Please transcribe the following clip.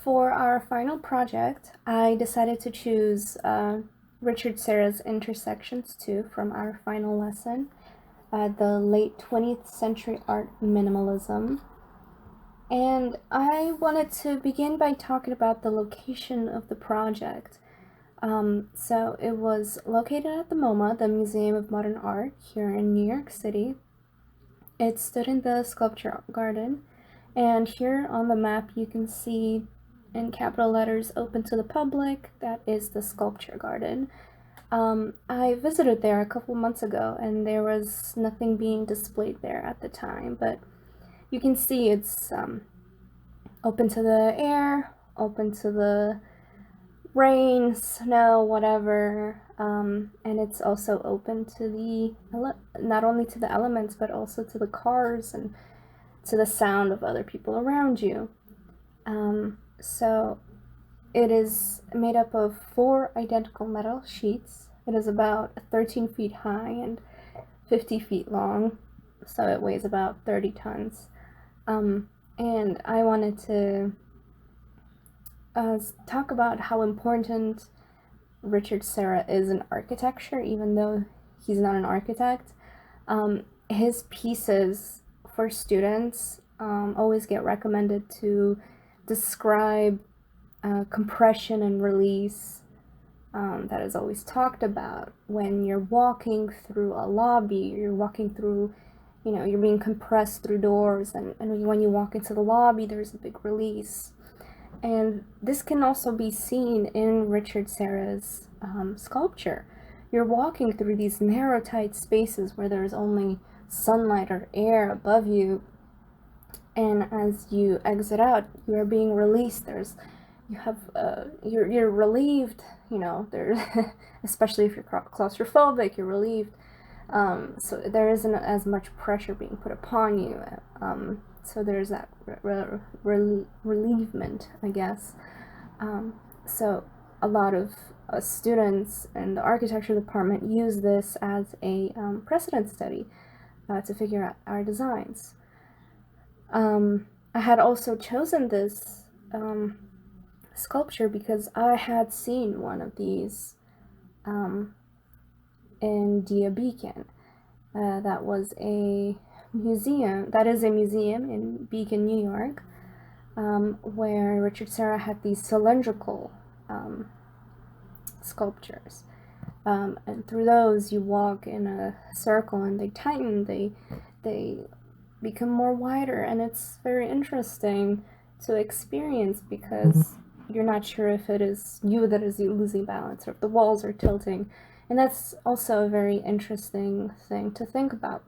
For our final project, I decided to choose Richard Serra's Intersections 2 from our final lesson, the late 20th century art minimalism. And I wanted to begin by talking about the location of the project. So it was located at the MoMA, the Museum of Modern Art, here in New York City. It stood in the Sculpture Garden, and here on the map you can see in capital letters open to the public, that is the Sculpture Garden. I visited there a couple months ago and there was nothing being displayed there at the time, but you can see it's open to the air, open to the rain, snow, whatever, and it's also open to the not only to the elements but also to the cars and to the sound of other people around you. So it is made up of 4 identical metal sheets. It is about 13 feet high and 50 feet long, so it weighs about 30 tons. And I wanted to talk about how important Richard Serra is in architecture, even though he's not an architect. His pieces for students always get recommended to describe compression and release that is always talked about when you're walking through a lobby, you're walking through, you're being compressed through doors, and when you walk into the lobby, there's a big release. And this can also be seen in Richard Serra's sculpture. You're walking through these narrow, tight spaces where there's only sunlight or air above you, and as you exit out, you are being released. You're relieved. There's especially if you're claustrophobic, you're relieved. So there isn't as much pressure being put upon you. So there's that relievement, I guess. So a lot of students in the architecture department use this as a precedent study to figure out our designs. I had also chosen this sculpture because I had seen one of these in Dia Beacon. That is a museum in Beacon, New York, where Richard Serra had these cylindrical sculptures. And through those you walk in a circle and they tighten, they become more wider, and it's very interesting to experience because you're not sure if it is you that is losing balance or if the walls are tilting. And that's also a very interesting thing to think about.